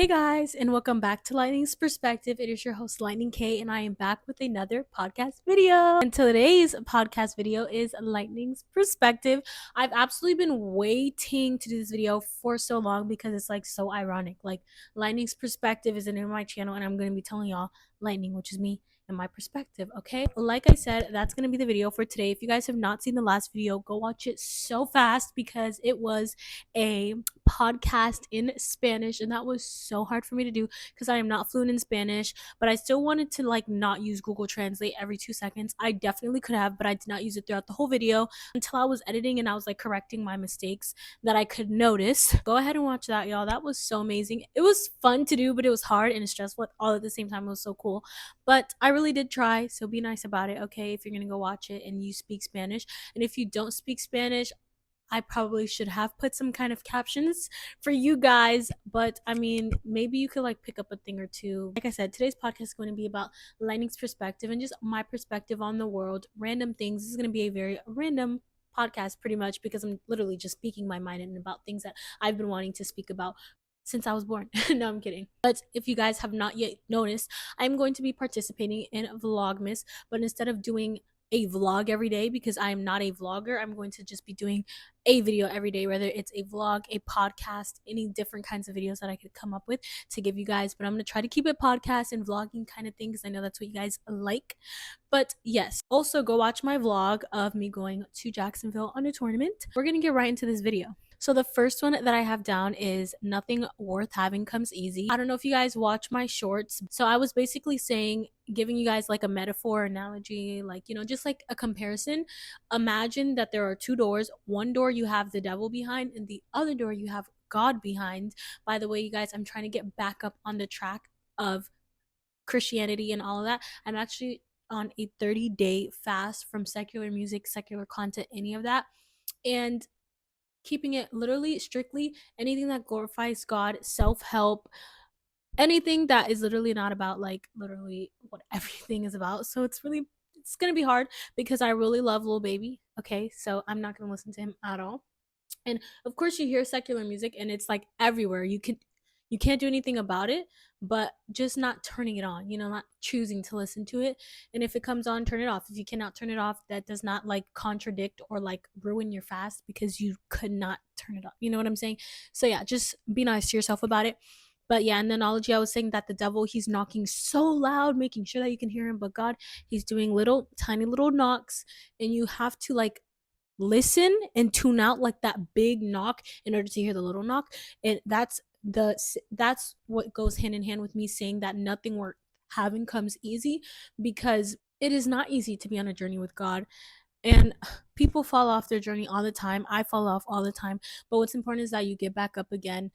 guys, and welcome back to Lightning's Perspective. It is your host, Lightning K, and I am back with another podcast video. And today's podcast video is Lightning's Perspective. I've absolutely been waiting to do this video for so long because it's like so ironic. Like, Lightning's Perspective is the name of my channel, and I'm going to be telling y'all Lightning, which is me, and my perspective. Okay, like I said, that's going to be the video for today. If you guys have not seen the last video, go watch it so fast because it was a podcast in Spanish, and that was so hard for me to do because I am not fluent in Spanish, but I still wanted to like not use Google Translate every 2 seconds. I definitely could have, but I did not use it throughout the whole video until I was editing and I was like correcting my mistakes that I could notice. Go ahead and watch that, y'all. That was so amazing. It was fun to do, but it was hard and stressful all at the same time. It was so cool, but I really did try, so be nice about it, okay, if you're gonna go watch it and you speak Spanish. And if you don't speak Spanish, I probably should have put some kind of captions for you guys, but I mean, maybe you could like pick up a thing or two. Like I said, today's podcast is going to be about Lightning's perspective and just my perspective on the world, random things. This is going to be a very random podcast pretty much because I'm literally just speaking my mind and about things that I've been wanting to speak about since I was born. No, I'm kidding. But if you guys have not yet noticed, I'm going to be participating in Vlogmas, but instead of doing a vlog every day, because I am not a vlogger, I'm going to just be doing a video every day, whether it's a vlog, a podcast, any different kinds of videos that I could come up with to give you guys. But I'm going to try to keep it podcast and vlogging kind of thing because I know that's what you guys like. But yes, also go watch my vlog of me going to Jacksonville on a tournament. We're going to get right into this video. So the first one that I have down is nothing worth having comes easy. I don't know if you guys watch my shorts. So I was basically saying, giving you guys like a metaphor, analogy, like, you know, just like a comparison. Imagine that there are two doors. One door you have the devil behind, and the other door you have God behind. By the way, you guys, I'm trying to get back up on the track of Christianity and all of that. I'm actually on a 30-day fast from secular music, secular content, any of that. And keeping it literally strictly anything that glorifies God, self-help, anything that is literally not about like literally what everything is about. So it's gonna be hard because I really love Lil Baby. Okay, so I'm not gonna listen to him at all. And of course you hear secular music and it's like everywhere. You can't do anything about it, but just not turning it on, you know, not choosing to listen to it. And if it comes on, turn it off. If you cannot turn it off, that does not like contradict or like ruin your fast because you could not turn it off. You know what I'm saying? So yeah, just be nice to yourself about it. But yeah, in the analogy, I was saying that the devil, he's knocking so loud, making sure that you can hear him. But God, he's doing little, tiny little knocks, and you have to like listen and tune out like that big knock in order to hear the little knock. And that's what goes hand in hand with me saying that nothing worth having comes easy, because it is not easy to be on a journey with God. And people fall off their journey all the time. I fall off all the time. But what's important is that you get back up again,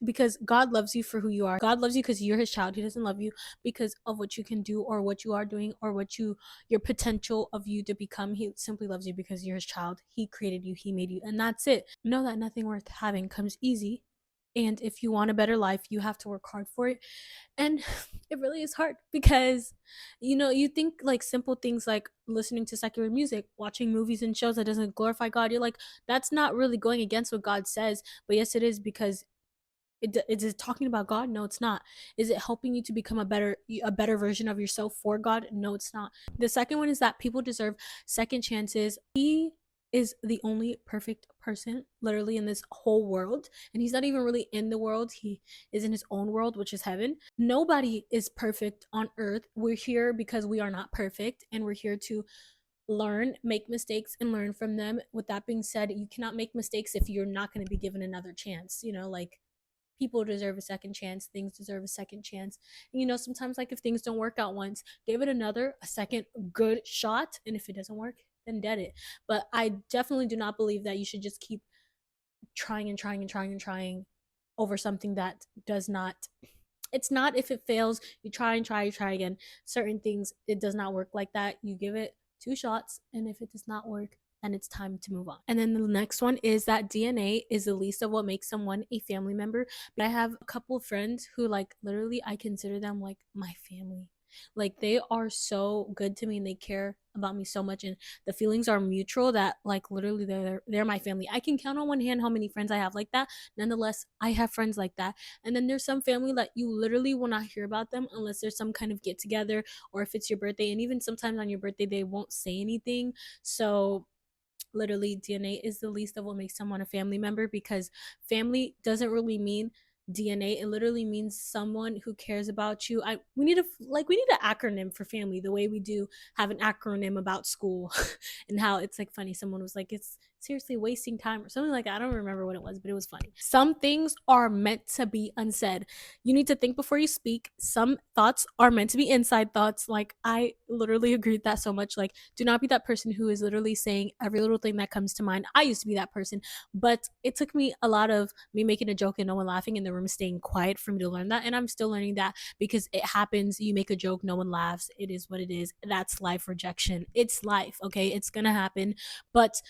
because God loves you for who you are. God loves you because you're his child. He doesn't love you because of what you can do or what you are doing or your potential of you to become. He simply loves you because you're his child. He created you. He made you. And that's it. Know that nothing worth having comes easy. And if you want a better life, you have to work hard for it. And it really is hard because, you know, you think like simple things like listening to secular music, watching movies and shows that doesn't glorify God. You're like, that's not really going against what God says. But yes, it is, because is it talking about God? No, it's not. Is it helping you to become a better version of yourself for God? No, it's not. The second one is that people deserve second chances. He is the only perfect person literally in this whole world, and he's not even really in the world. He is in his own world, which is heaven. Nobody is perfect on earth. We're here because we are not perfect, and we're here to learn, make mistakes, and learn from them. With that being said, you cannot make mistakes if you're not going to be given another chance. You know, like, people deserve a second chance, things deserve a second chance. And, you know, sometimes like if things don't work out once, give it a second good shot, and if it doesn't work, then dead it. But I definitely do not believe that you should just keep trying and trying and trying and trying over something that does not, it's not, if it fails, you try and try, you try again. Certain things, it does not work like that. You give it 2 shots, and if it does not work, and it's time to move on. And then the next one is that DNA is the least of what makes someone a family member. But I have a couple of friends who, like, literally I consider them like my family. Like, they are so good to me and they care about me so much, and the feelings are mutual that, like, literally they're my family. I can count on one hand how many friends I have like that. Nonetheless, I have friends like that. And then there's some family that you literally will not hear about them unless there's some kind of get together, or if it's your birthday, and even sometimes on your birthday they won't say anything. So literally, DNA is the least of what makes someone a family member, because family doesn't really mean DNA. It literally means someone who cares about you. We need an acronym for family, the way we do have an acronym about school. And how it's like funny, someone was like, it's seriously wasting time or something like that. I don't remember what it was, but it was funny. Some things are meant to be unsaid. You need to think before you speak. Some thoughts are meant to be inside thoughts. Like, I literally agree with that so much. Like, do not be that person who is literally saying every little thing that comes to mind. I used to be that person, but it took me a lot of me making a joke and no one laughing in the room, staying quiet, for me to learn that. And I'm still learning that, because it happens. You make a joke, no one laughs. It is what it is. That's life. Rejection. It's life. Okay. It's going to happen. But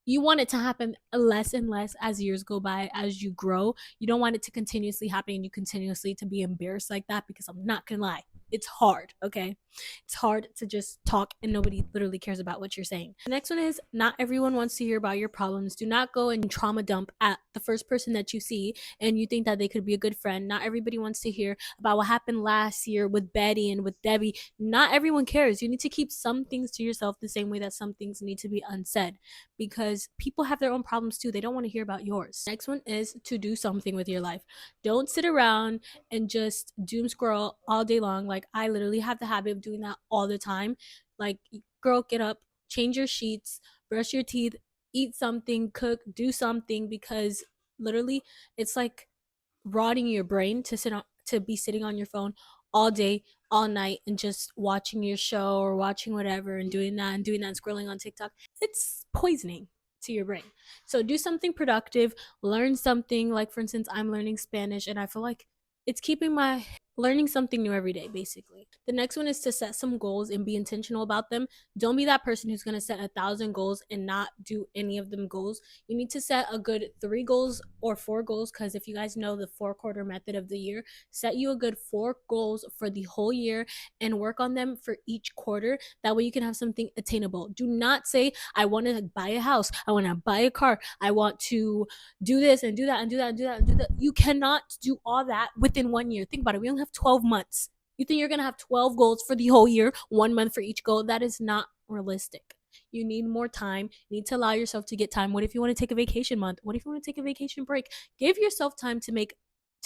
you want it to happen less and less as years go by, as you grow. You don't want it to continuously happen and you continuously to be embarrassed like that, because I'm not gonna lie, it's hard. Okay, it's hard to just talk and nobody literally cares about what you're saying. The next one is, not everyone wants to hear about your problems. Do not go and trauma dump at the first person that you see and you think that they could be a good friend. Not everybody wants to hear about what happened last year with Betty and with Debbie. Not everyone cares. You need to keep some things to yourself, the same way that some things need to be unsaid, because people have their own problems too. They don't want to hear about yours. Next one is to do something with your life. Don't sit around and just doom scroll all day long. Like, I literally have the habit of doing that all the time. Like, girl, get up, change your sheets, brush your teeth, eat something, cook, do something, because literally it's like rotting your brain to be sitting on your phone all day, all night, and just watching your show or watching whatever and doing that and doing that and scrolling on TikTok. It's poisoning to your brain. So do something productive, learn something. Like, for instance, I'm learning Spanish and I feel like it's keeping my learning something new every day, basically. The next one is to set some goals and be intentional about them. Don't be that person who's going to set 1,000 goals and not do any of them goals. You need to set a good 3 goals or 4 goals, because if you guys know the 4-quarter method of the year, set you a good 4 goals for the whole year and work on them for each quarter. That way you can have something attainable. Do not say, I want to buy a house, I want to buy a car, I want to do this and do that and do that and do that and do that. You cannot do all that within 1 year. Think about it. We only have 12 months. You think you're going to have 12 goals for the whole year, 1 month for each goal? That is not realistic. You need more time. You need to allow yourself to get time. What if you want to take a vacation month? What if you want to take a vacation break? Give yourself time to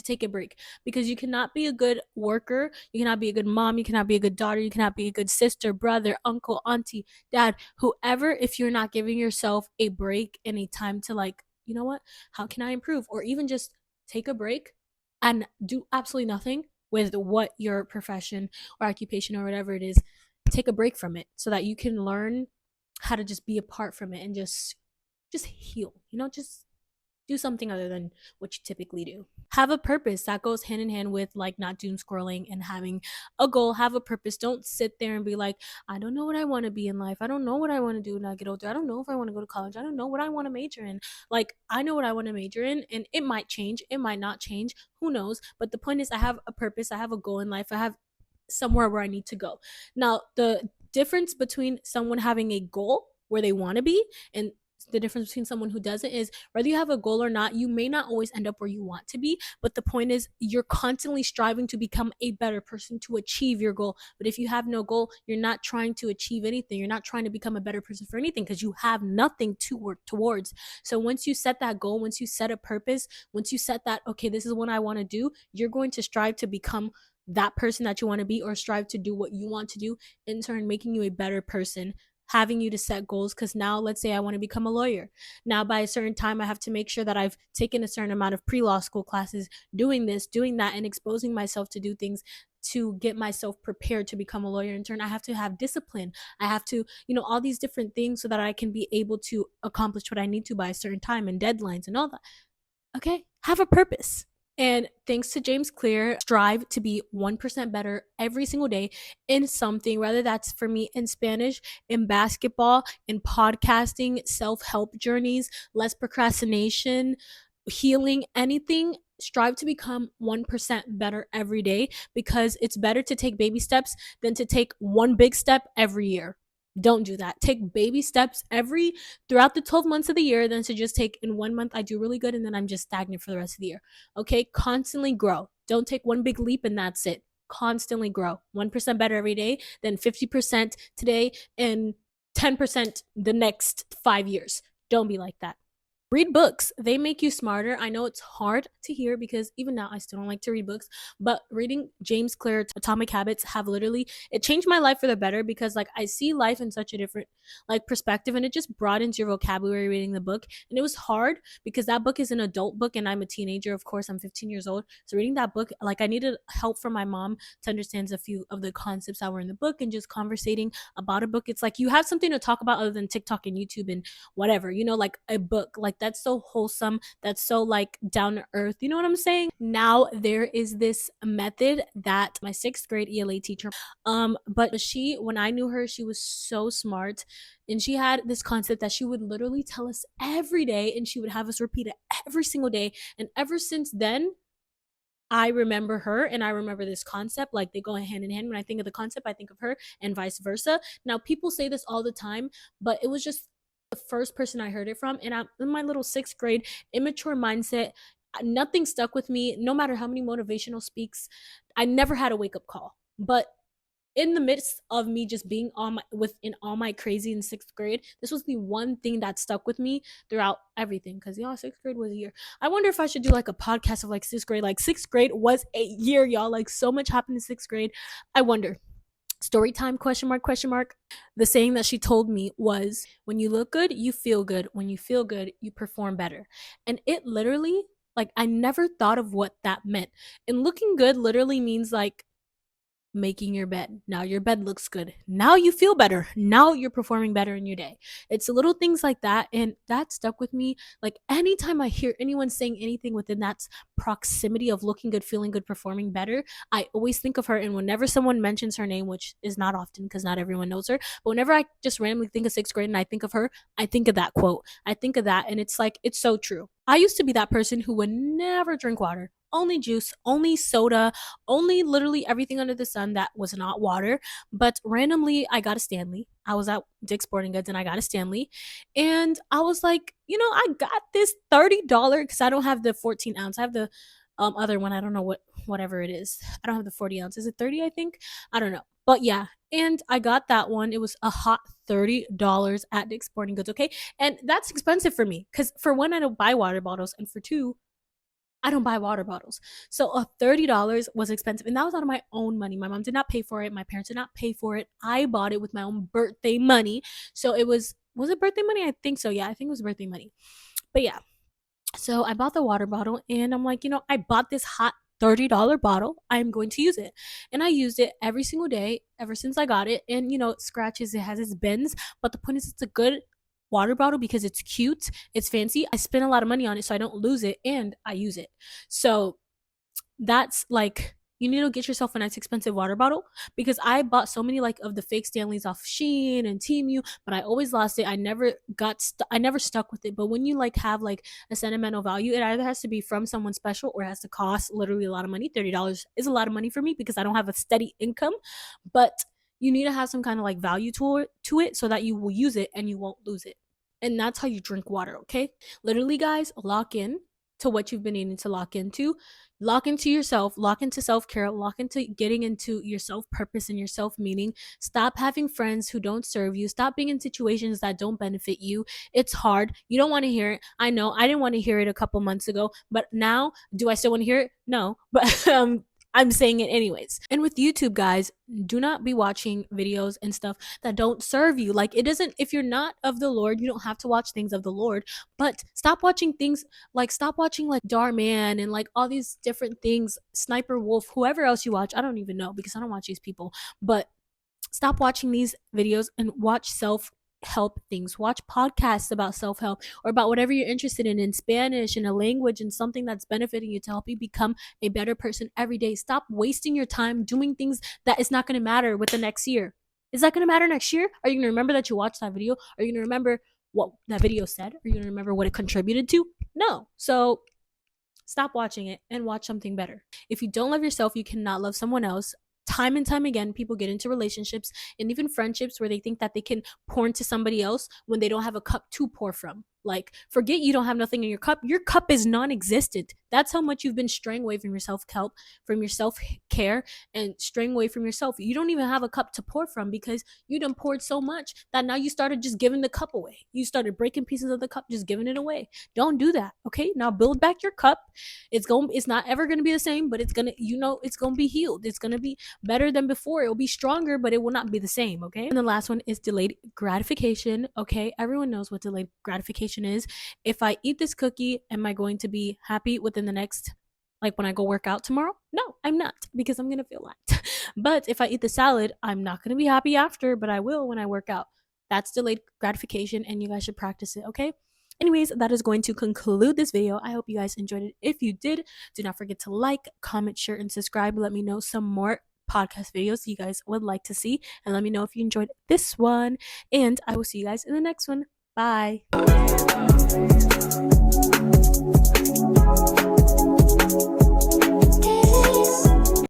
take a break, because you cannot be a good worker, you cannot be a good mom, you cannot be a good daughter, you cannot be a good sister, brother, uncle, auntie, dad, whoever, if you're not giving yourself a break and a time to, like, you know what, how can I improve? Or even just take a break and do absolutely nothing with what your profession or occupation or whatever it is. Take a break from it so that you can learn how to just be apart from it and just heal, just do something other than what you typically do. Have a purpose. That goes hand in hand with, like, not doom scrolling and having a goal. Have a purpose. Don't sit there and be like, I don't know what I want to be in life. I don't know what I want to do when I get older. I don't know if I want to go to college. I don't know what I want to major in. Like, I know what I want to major in, and it might change. It might not change. Who knows? But the point is, I have a purpose. I have a goal in life. I have somewhere where I need to go. Now, the difference between someone having a goal where they want to be and the difference between someone who doesn't is, whether you have a goal or not, you may not always end up where you want to be, but the point is, you're constantly striving to become a better person to achieve your goal. But if you have no goal, you're not trying to achieve anything. You're not trying to become a better person for anything, because you have nothing to work towards. So once you set that goal, once you set a purpose, once you set that, okay, this is what I want to do, you're going to strive to become that person that you want to be, or strive to do what you want to do, in turn making you a better person, having you to set goals. Because now, let's say I want to become a lawyer. Now, by a certain time, I have to make sure that I've taken a certain amount of pre-law school classes, doing this, doing that, and exposing myself to do things to get myself prepared to become a lawyer. In turn, I have to have discipline. I have to, all these different things so that I can be able to accomplish what I need to by a certain time and deadlines and all that. Okay, have a purpose. And thanks to James Clear, strive to be 1% better every single day in something, whether that's, for me, in Spanish, in basketball, in podcasting, self-help journeys, less procrastination, healing, anything. strive to become 1% better every day, because it's better to take baby steps than to take one big step every year. Don't do that. Take baby steps every throughout the 12 months of the year than to just take in 1 month I do really good and then I'm just stagnant for the rest of the year. Okay? Constantly grow. Don't take one big leap and that's it. Constantly grow. 1% better every day, then 50% today and 10% the next 5 years. Don't be like that. Read books. They make you smarter. I know it's hard to hear because even now I still don't like to read books, but reading James Clear's Atomic Habits have literally, it changed my life for the better, because like I see life in such a different like perspective, and it just broadens your vocabulary reading the book. And it was hard because that book is an adult book and I'm a teenager. Of course, I'm 15 years old. So reading that book, like I needed help from my mom to understand a few of the concepts that were in the book, and just conversating about a book. It's like you have something to talk about other than TikTok and YouTube and whatever, like a book. Like that's so wholesome. That's so like down to earth. You know what I'm saying? Now there is this method that my 6th grade ELA teacher, but she, when I knew her, she was so smart. And she had this concept that she would literally tell us every day, and she would have us repeat it every single day. And ever since then, I remember her and I remember this concept. Like they go hand in hand. When I think of the concept, I think of her, and vice versa. Now, people say this all the time, but it was just the first person I heard it from. And I'm in my little 6th grade immature mindset. Nothing stuck with me. No matter how many motivational speaks, I never had a wake up call. But in the midst of me just being on my within all my crazy in 6th grade, this was the one thing that stuck with me throughout everything. Because y'all, 6th grade was a year. I wonder if I should do like a podcast of like 6th grade. Like 6th grade was a year, y'all. Like so much happened in 6th grade. I wonder. Story time, question mark, question mark. The saying that she told me was, when you look good, you feel good. When you feel good, you perform better. And it literally, like, I never thought of what that meant. And looking good literally means like making your bed. Now your bed looks good. Now you feel better. Now you're performing better in your day. It's little things like that. And that stuck with me. Like anytime I hear anyone saying anything within that proximity of looking good, feeling good, performing better, I always think of her. And whenever someone mentions her name, which is not often because not everyone knows her, but whenever I just randomly think of 6th grade and I think of her, I think of that quote. I think of that. And it's like, it's so true. I used to be that person who would never drink water. Only juice, only soda, only literally everything under the sun that was not water. But randomly, I got a Stanley. I was at Dick's Sporting Goods and I got a Stanley. And I was like, I got this $30 because I don't have the 14 ounce. I have the other one. I don't know whatever it is. I don't have the 40 ounce. Is it 30, I think? I don't know. But yeah. And I got that one. It was a hot $30 at Dick's Sporting Goods. Okay. And that's expensive for me because for one, I don't buy water bottles. And for two, I don't buy water bottles. So $30 was expensive. And that was out of my own money. My mom did not pay for it. My parents did not pay for it. I bought it with my own birthday money. So it was it birthday money? I think so. Yeah, I think it was birthday money. But yeah. So I bought the water bottle and I'm like, I bought this hot $30 bottle. I'm going to use it. And I used it every single day ever since I got it. And it scratches, it has its bends. But the point is, it's a good water bottle because it's cute, it's fancy. I spend a lot of money on it so I don't lose it, and I use it. So that's like, you need to get yourself a nice expensive water bottle, because I bought so many like of the fake Stanleys off Shein and Temu, but I always lost it. I never stuck with it. But when you like have like a sentimental value, it either has to be from someone special or it has to cost literally a lot of money. $30 is a lot of money for me because I don't have a steady income, but you need to have some kind of like value to it so that you will use it and you won't lose it. And that's how you drink water, okay? Literally, guys, lock in to what you've been needing to lock into. Lock into yourself, lock into self-care, lock into getting into your self-purpose and your self-meaning. Stop having friends who don't serve you. Stop being in situations that don't benefit you. It's hard. You don't want to hear it. I know. I didn't want to hear it a couple months ago, but now, do I still want to hear it? No. But I'm saying it anyways. And with YouTube, guys, do not be watching videos and stuff that don't serve you. Like, it doesn't, if you're not of the Lord, you don't have to watch things of the Lord, but stop watching things like, Dar Man and like all these different things, Sniper Wolf, whoever else you watch. I don't even know because I don't watch these people, but stop watching these videos and watch self-help things. Watch podcasts about self-help or about whatever you're interested in Spanish, in a language, and something that's benefiting you to help you become a better person every day. Stop wasting your time doing things that is not going to matter with the next year. Is that going to matter next year? Are you going to remember that you watched that video? Are you going to remember what that video said? Are you going to remember what it contributed to? No. So stop watching it and watch something better. If you don't love yourself, you cannot love someone else. Time and time again, people get into relationships and even friendships where they think that they can pour into somebody else when they don't have a cup to pour from. Like, forget you don't have nothing in your cup. Your cup is non-existent. That's how much you've been straying away from your self-help, from your self-care, and straying away from yourself. You don't even have a cup to pour from because you done poured so much that now you started just giving the cup away. You started breaking pieces of the cup, just giving it away. Don't do that, okay? Now build back your cup. It's not ever gonna be the same, but it's gonna, it's gonna be healed. It's gonna be better than before. It'll be stronger, but it will not be the same, okay? And the last one is delayed gratification. Okay, everyone knows what delayed gratification is. If I eat this cookie, am I going to be happy within the next, like when I go work out tomorrow? No, I'm not, because I'm gonna feel that. But if I eat the salad, I'm not gonna be happy after, but I will when I work out. That's delayed gratification, and you guys should practice it, okay? Anyways, that is going to conclude this video. I hope you guys enjoyed it. If you did, do not forget to like, comment, share, and subscribe. Let me know some more podcast videos you guys would like to see, and let me know if you enjoyed this one, and I will see you guys in the next one. Bye.